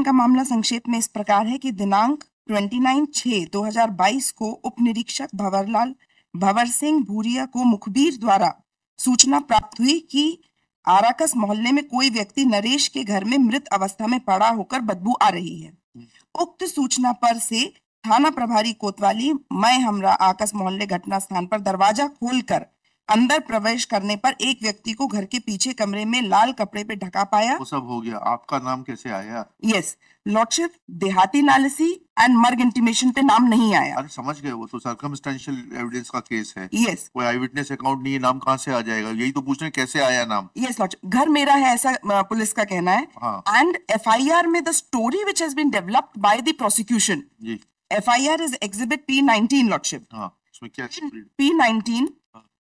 का मामला संक्षेप में इस प्रकार है कि दिनांक 29/6/2022 को उप निरीक्षक भंवर सिंह भूरिया को मुखबिर द्वारा सूचना प्राप्त हुई कि आराकस मोहल्ले में कोई व्यक्ति नरेश के घर में मृत अवस्था में पड़ा होकर बदबू आ रही है। उक्त सूचना पर से थाना प्रभारी कोतवाली मैं हमरा आकस मोहल्ले घटना स्थान पर दरवाजा खोलकर अंदर प्रवेश करने पर एक व्यक्ति को घर के पीछे कमरे में लाल कपड़े पे ढका पाया। वो सब हो गया, आपका नाम कैसे आया? यस लॉर्डशिप, देहाती नालिसी एंड मर्ग इंटीमेशन पे नाम नहीं आया। अरे समझ गए, वो तो सर्कमस्टेंशियल एविडेंस का केस है। यस, कोई आई विटनेस अकाउंट नहीं है, नाम कहाँ से आ जाएगा? यही तो पूछ रहे हैं, कैसे आया नाम? यस लॉर्डशिप, घर मेरा है ऐसा पुलिस का कहना है। हाँ। एंड एफआईआर में the story which has been developed by the prosecution, जी, FIR is exhibit P19 lordship. हाँ, इसमें क्या P19,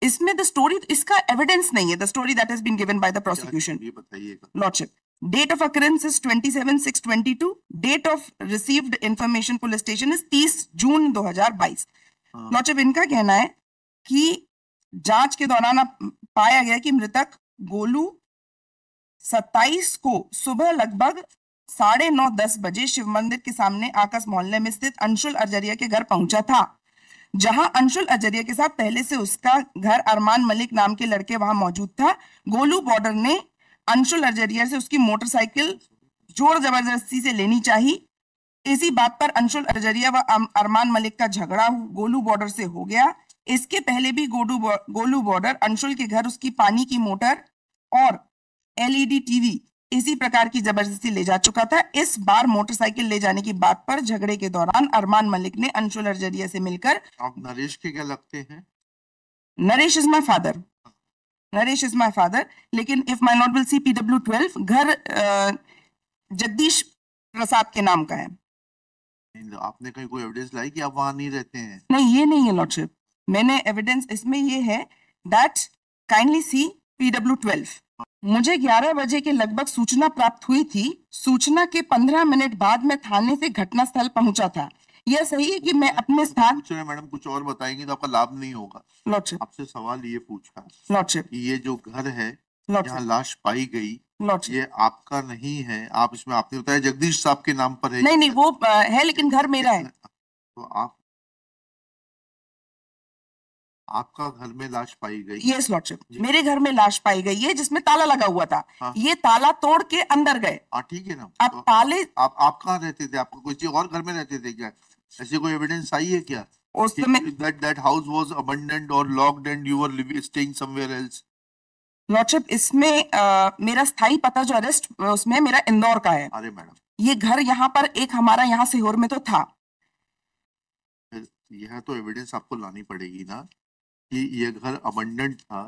इसमें द स्टोरी, इसका एविडेंस नहीं है, the story that has been given by the prosecution. ये बताइएगा। Lordship, date of occurrence is 27/6/22, date of received information police station is 30 June 2022। Lordship, इनका कहना है कि जांच के दौरान पाया गया कि मृतक गोलू 27 को सुबह लगभग 9:30-10 बजे शिव मंदिर के सामने आकस मोहल्ले में स्थित अंशुल अजरिया के घर पहुंचा था, जहां अंशुल अजरिया के साथ पहले से उसका घर अरमान मलिक नाम के लड़के वहां मौजूद था। गोलू बॉर्डर ने अंशुल अजरिया से उसकी मोटरसाइकिल जोर जबरदस्ती से लेनी चाहिए। इसी बात पर अंशुल अजरिया व अरमान मलिक का झगड़ा गोलू बॉर्डर से हो गया। इसके पहले भी गोलू बॉर्डर अंशुल के घर उसकी पानी की मोटर और LED टीवी इसी प्रकार की जबरदस्ती ले जा चुका था। इस बार मोटरसाइकिल ले जाने की बात पर झगड़े के दौरान अरमान मलिक ने अंशुल अजरिया से मिलकर, आप नरेश के क्या लगते हैं? Naresh is my father, Naresh is my father, लेकिन if my lord will see PW12 घर जगदीश प्रसाद के नाम का है। आपने कहीं कोई एविडेंस लाई कि आप वहां नहीं रहते हैं? नहीं, ये नहीं है लॉर्डशिप, मैंने एविडेंस इसमें ये है दैट काइंडली सी PW12। मुझे 11 बजे के लगभग सूचना प्राप्त हुई थी। सूचना के 15 मिनट बाद मैं थाने से घटनास्थल पहुंचा था। यह सही है कि मैं अपने स्थान, मैडम कुछ और बताएंगे तो आपका लाभ नहीं होगा। लॉर्डशिप, आपसे सवाल ये पूछा लॉर्डशिप, ये जो घर है जहाँ लाश पाई गई, लॉर्डशिप, ये आपका नहीं है। आप इसमें, आपने बताया जगदीश साहब के नाम पर है। नहीं, वो है लेकिन घर मेरा है। तो आपका घर में लाश पाई गई? यस लॉर्डशिप, मेरे घर में लाश पाई गई है जिसमें ताला लगा हुआ था। हाँ। ये ताला तोड़ के अंदर गए। ठीक है ना। अब ताले, आप कहाँ रहते थे? आपको कोई और घर में रहते थे क्या? ऐसी कोई एविडेंस आई है क्या उस समय that house was abandoned or locked and you were staying somewhere else? Lordship, इसमें मेरा स्थायी पता जो अरेस्ट उसमें मेरा इंदौर का है। अरे मैडम, ये घर यहाँ पर एक हमारा यहाँ सीहोर में तो था। यह तो एविडेंस आपको लानी पड़ेगी ना कि ये घर अबंडेंट था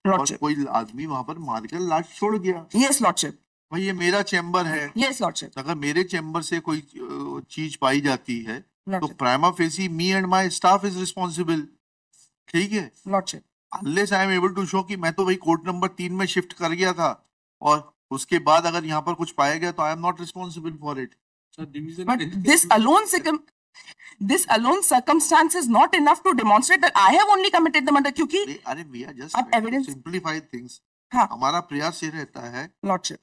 और कोई आदमी वहां पर मारकर लाश छोड़ गया। यस लॉर्डशिप, भाई ये मेरा चेम्बर है। यस लॉर्डशिप, अगर मेरे चेम्बर से कोई चीज पाई जाती है तो prima facie me and my staff is responsible. ठीक है lordship, unless I am able to show कि मैं तो भाई कोर्ट नंबर 3 में शिफ्ट कर गया था और उसके बाद अगर यहाँ पर कुछ पाया गया तो I am not responsible for it. But this alone circumstance is not enough to demonstrate that I have only committed the murder, क्योंकि अरे भैया जस्ट evidence सिंप्लीफाई थिंग्स। हाँ, हमारा प्रयास ये रहता है, लॉर्डशिप,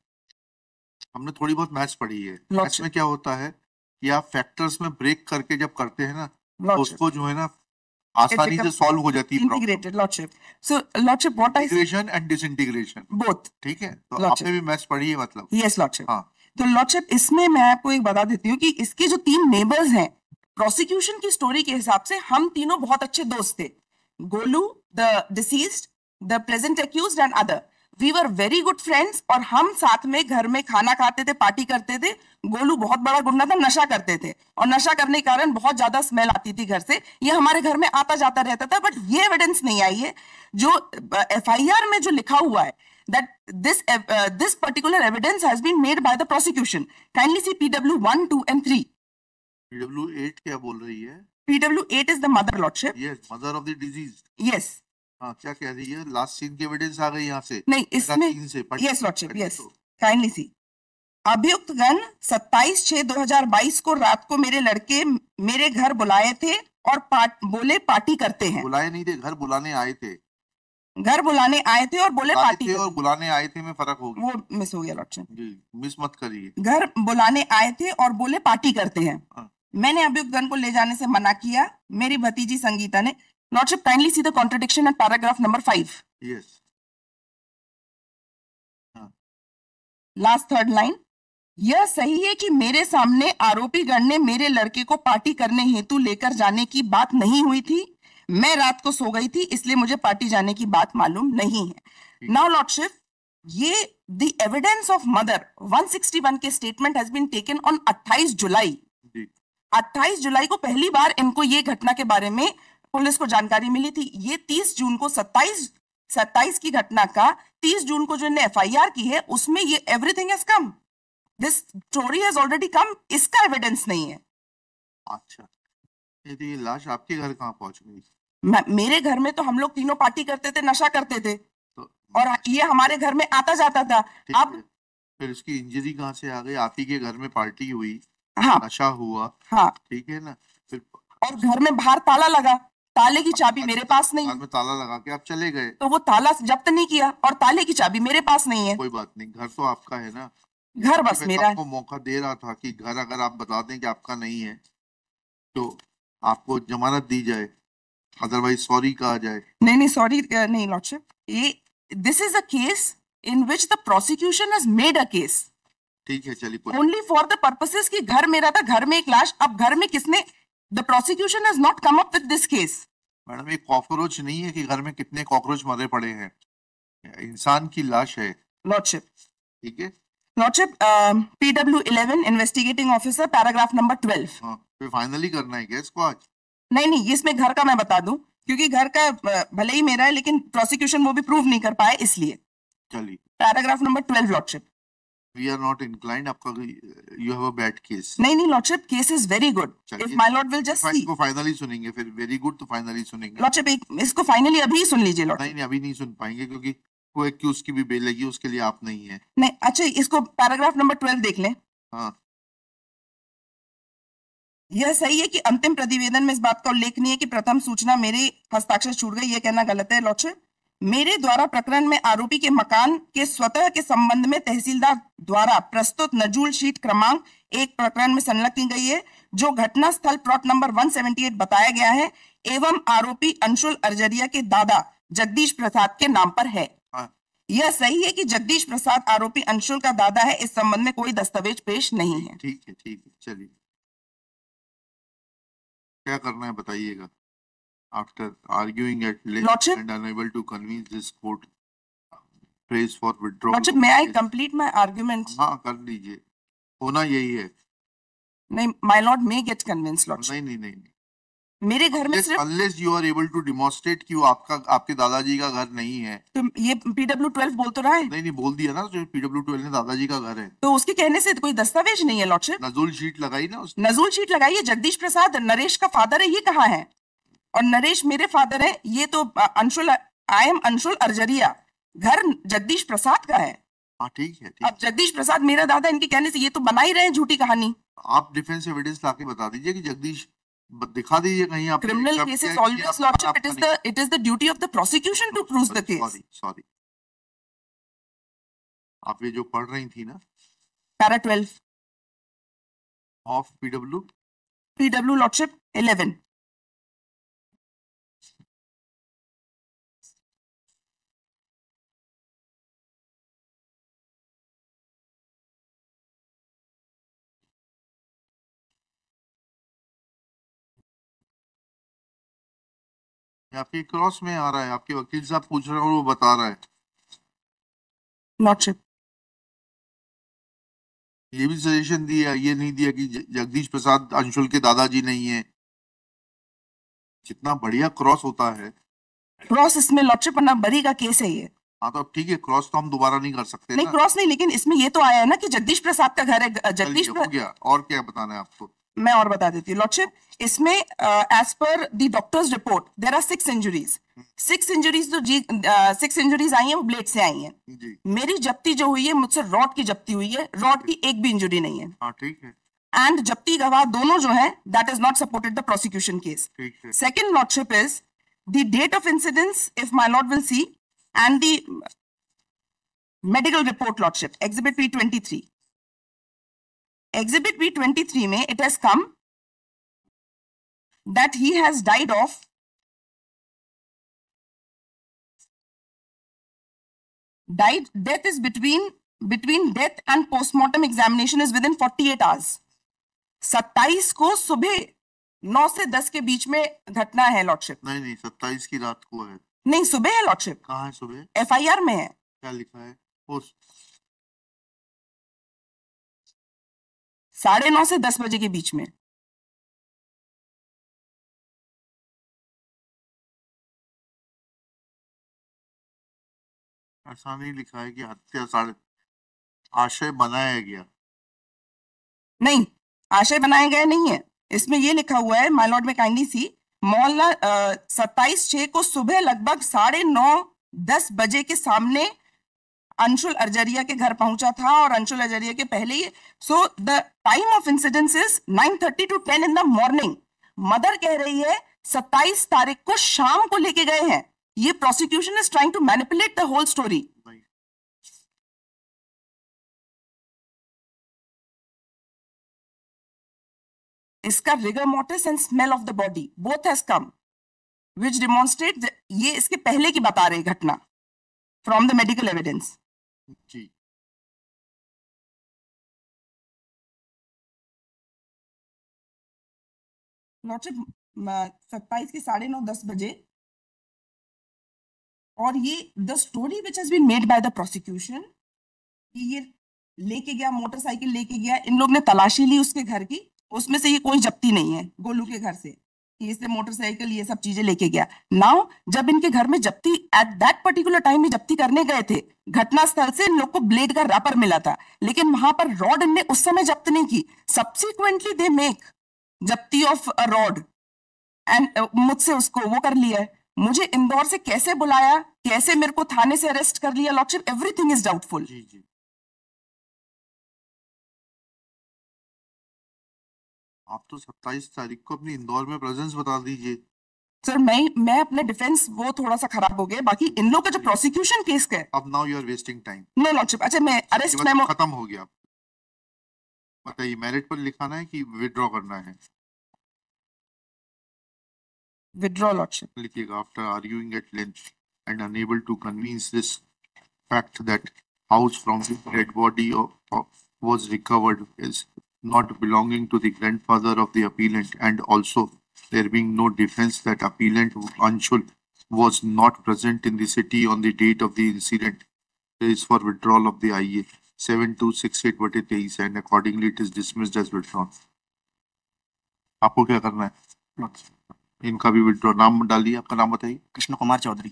हमने थोड़ी बहुत मैथ्स पढ़ी है। मैथ्स में क्या होता है कि आप फैक्टर्स में ब्रेक करके जब करते हैं ना तो उसको जो है ना आसानी से सॉल्व हो जाती है। Integrated lordship, so lordship what I, integration and disintegration both. ठीक है, तो आपने भी मैथ्स पढ़ी है मतलब? Yes lordship. हाँ, तो लॉर्डशिप, इसमें मैं आपको एक बता देती हूँ कि इसके जो 3 नेबर्स हैं, प्रोसिक्यूशन की स्टोरी के हिसाब से हम तीनों बहुत अच्छे दोस्त थे। Golu, the deceased, the present accused and other, we were very good friends और हम साथ में घर में खाना खाते थे, पार्टी करते थे। गोलू बहुत बड़ा गुंडा था, नशा करते थे और नशा करने के कारण बहुत ज्यादा स्मेल आती थी घर से। ये हमारे घर में आता जाता रहता था, बट ये एविडेंस नहीं आई है जो FIR में जो लिखा हुआ है that this particular evidence has been made by the prosecution. Kindly see PW1, 2 and 3. PW8 क्या बोल रही है? PW8 is the mother, lordship. Yes, mother of the deceased. Yes. हाँ, क्या कह रही है? लास्ट सीन की एविडेंस आ गई यहाँ से? नहीं, इसमें yes lordship, yes. Kindly see. अभियुक्त गण 27/6/2022 को रात को मेरे लड़के मेरे घर बुलाए थे और बोले पार्टी करते हैं। बुलाए नहीं थे, घर बुलाने आए थे। घर बुलाने आए थे और बोले आए पार्टी थे करें। और बुलाने आए थे में फर्क हो गया। वो मिस हो गया लॉर्डशिप। जी, मिस मत करिए। घर बुलाने आए थे और बोले पार्टी करते हैं। हाँ, मैंने अभियुक्तगण को ले जाने से मना किया। मेरी भतीजी संगीता ने, lordship kindly see the contradiction at paragraph number 5, yes, हाँ, लास्ट थर्ड लाइन। यह सही है कि मेरे सामने आरोपी गण ने मेरे लड़के को पार्टी करने हेतु लेकर जाने की बात नहीं हुई थी। मैं रात को सो गई थी, इसलिए मुझे पार्टी जाने की बात मालूम नहीं है। नाउ लॉर्डशिप, ये द एविडेंस ऑफ मदर 161 के statement has been taken on 28 July. जी, 28 जुलाई को पहली बार इनको ये घटना के बारे में पुलिस को जानकारी मिली थी। ये 30 जून को 27 की घटना का 30 जून को जो इन्हें एफआईआर की है उसमें ये everything has come, this story has already come. इसका एविडेंस नहीं है। अच्छा, ये लाश आपके घर कहाँ पहुंच गई? मेरे घर में तो हम लोग तीनों पार्टी करते थे, नशा करते थे, तो और ये हमारे घर में आता जाता था। ठीक अब है, फिर इसकी इंजरी कहाँ से आ गई? आप ही के घर में पार्टी हुई, हाँ नशा हुआ, हाँ, ठीक है ना, फिर और घर में बाहर ताला लगा, ताले की चाबी मेरे पास नहीं घर है, में ताला लगा के आप चले गए। तो वो ताला जब्त नहीं किया और ताले की चाबी मेरे पास नहीं है। कोई बात नहीं, घर तो आपका है ना। घर बस मैं मेरा है। आपको मौका दे रहा था कि घर अगर आप बता दें कि आपका नहीं है तो आपको जमानत दी जाए, अदरवाइज सॉरी कहा जाए। नहीं सॉरी नहीं लॉर्डशिप, ये this is a case in which the prosecution has made a case ठीक है, चलिए कोई ओनली फॉर द पर्पसेस कि घर मेरा था, घर में एक लाश। अब घर में किसने, the prosecution has not come up with this case. Madam, ये कॉकरोच नहीं है कि घर में कितने कॉकरोच मरे पड़े हैं, इंसान की लाश है। लॉर्डशिप, ठीक है, lordship, PW11 investigating officer paragraph number 12। हाँ, फिर फाइनली करना है क्या इसको आज? नहीं इसमें घर का मैं बता दूं, क्योंकि घर का भले ही मेरा है लेकिन प्रोसिक्यूशन वो भी प्रूव नहीं कर पाए, इसलिए चलिए, paragraph number 12 lordship. We are not inclined, आपका you have a bad case. नहीं lordship, case is very good. If my lord will just see. इसको फाइनली सुनेंगे, फिर वेरी गुड तो फाइनली सुनेंगे। लॉर्डशिप, इसको फाइनली अभी सुन लीजिए लॉर्डशिप। नहीं, अभी नहीं सुन पाएंगे क्योंकि को एक्यूज की भी बेल लगी, उसके लिए आप नहीं है। नहीं अच्छा, इसको पैराग्राफ नंबर 12 देख लें। हाँ, यह सही है कि अंतिम प्रतिवेदन में इस बात का उल्लेख नहीं है कि प्रथम सूचना मेरे हस्ताक्षर छूट गई, यह कहना गलत है लॉर्डशिप। मेरे द्वारा प्रकरण में आरोपी के मकान के स्वतः के संबंध में तहसीलदार द्वारा प्रस्तुत नजूल शीट क्रमांक 1 प्रकरण में संलग्न की गई है, जो घटना स्थल प्लॉट नंबर 178 बताया गया है एवं आरोपी अंशुल अर्जरिया के दादा जगदीश प्रसाद के नाम पर है। हाँ, यह सही है कि जगदीश प्रसाद आरोपी अंशुल का दादा है, इस संबंध में कोई दस्तावेज पेश नहीं है। ठीक है, ठीक है, चलिए क्या करना है बताइएगा। After arguing at length Lordship? And unable to convince this court, prays for withdrawal. Lordship, may I complete my arguments? हाँ, कर लीजिए, होना यही है। नहीं, my lord may get convinced lordship। नहीं नहीं नहीं, मेरे घर में सिर्फ unless you are able to demonstrate कि वो आपके दादाजी का घर नहीं है। तो ये PW12 बोल तो रहा है, नहीं, बोल दिया ना, जो PW12 ने दादाजी का घर है। तो उसके कहने से कोई दस्तावेज नहीं है लॉर्डशिप। नजूल शीट लगाई ना उसने। नजूल शीट लगाई है, जगदीश प्रसाद नरेश का फादर है, ये कहाँ है? और नरेश मेरे फादर है, ये तो अंशुल, आई एम अंशुल अर्जरिया, घर जगदीश प्रसाद का है। हाँ, ठीक है, ठीक। अब जगदीश प्रसाद मेरा दादा, इनके कहने से ये तो बना ही रहे हैं झूठी कहानी। आप डिफेंस एविडेंस लाके बता दीजिए कि जगदीश, दिखा दीजिए कहीं आप। Criminal cases always lordship, it is the duty of the prosecution to prove the case. Sorry, आप ये जो पढ़ रही थी ना, पैरा 12 ऑफ PW लॉर्डशिप 11। आपके क्रॉस में आ रहा है, आपके वकील साहब पूछ रहे हैं और वो बता रहा है। लॉर्डशिप, ये भी सजेशन दिया, ये नहीं दिया कि जगदीश प्रसाद अंशुल के दादाजी नहीं है। कितना बढ़िया क्रॉस होता है। क्रॉस इसमें लॉर्डशिप ना बरी का केस है ये। हाँ, तो अब ठीक है, क्रॉस तो हम दोबारा नहीं कर सकते नहीं ना। क्रॉस नहीं, लेकिन इसमें ये तो आया है ना कि जगदीश प्रसाद का घर है। जगदीश हो गया, और क्या बताना है आपको? मैं और बता देती हूँ लॉर्डशिप, इसमें as per the doctor's report there are 6 injuries. 6 injuries जो 6 इंजरीज आई हैं वो ब्लेड से आई हैं। जी, मेरी जब्ती जो हुई है, मुझसे रॉड की जब्ती हुई है, रॉड की एक भी इंजरी नहीं है। हाँ, ठीक है, एंड जब्ती गवाह दोनों जो है, that is not supported the prosecution case. ठीक है। Second lordship is the date of incidence, if my lord will see, and the medical report, Lordship, Exhibit P23. Exhibit P23 mein it has come that he has died of death is between death and postmortem examination is within 48 hours. 27 को सुबह 9 से 10 के बीच में घटना है, lordship. नहीं 27 की रात को है. नहीं, सुबह है, लॉर्डशिप. कहाँ है सुबह? FIR में है. क्या लिखा है? 9:30 से 10 बजे के बीच में. ऐसा नहीं लिखा है कि हत्या आशय बनाया गया. नहीं, आशय बनाया गया नहीं है. इसमें ये लिखा हुआ है, माय लॉर्ड में काइंडली सी, मोहल्ला 27/6 को सुबह लगभग 9:30-10 बजे के सामने अंशुल अरजरिया के घर पहुंचा था और अंशुल अरजरिया के पहले ही. So the time of incidence is 9:30 to 10 in the morning. Mother कह रही है 27 तारीख को शाम को लेके गए हैं. ये prosecution is trying to manipulate the whole story. इसका rigor mortis and smell of the body both has come which demonstrate ये इसके पहले की बता रही घटना from the medical evidence. जी. लॉर्डशिप 27 के 9:30-10 बजे. और ये the story which has been made by the prosecution कि ये लेके गया, मोटरसाइकिल लेके गया, इन लोग ने तलाशी ली उसके घर की, उसमें से ये कोई जब्ती नहीं है गोलू के घर से कि इससे मोटरसाइकिल ये सब चीजें लेके गया. नाउ जब इनके घर में जब्ती एट दैट पर्टिकुलर टाइम में जब्ती करने गए थे, घटनास्थल से इन लोग को ब्लेड का रैपर मिला था, लेकिन वहां पर रॉड इनने उस समय जब्त नहीं की. सब्सिक्वेंटली दे मेक जब्ती ऑफ अ रॉड एंड मुझसे उसको वो कर लिया है. मुझे इंदौर से कैसे बुलाया, कैसे मेरे को थाने से अरेस्ट कर लिया, लॉर्डशिप, एवरीथिंग इज डाउटफुल. जी जी. आप तो 27 तारीख को अपनी इंदौर में प्रेजेंस बता दीजिए. सर मैं अपने डिफेंस वो थोड़ा सा खराब हो गया. बाकी इन लोग का जो प्रोसिक्यूशन केस का है, अब now you are wasting time. No lordship. अच्छा, मैं अरेस्ट मेमो खत्म हो गया. बताइए, मेरिट पर लिखाना है कि विड्रॉ करना है? Withdraw, lordship. लिखिएगा. After arguing at length and unable to convince this fact that house from the dead body was recovered is not belonging to the grandfather of the appellant, and also there being no defense that appellant Anshul was not present in the city on the date of the incident, is for withdrawal of the IA 7268/23 and accordingly it is dismissed as withdrawn. आपको क्या करना है? इनका भी withdraw. नाम डालिए, आपका नाम बताइए. कृष्ण कुमार चौधरी.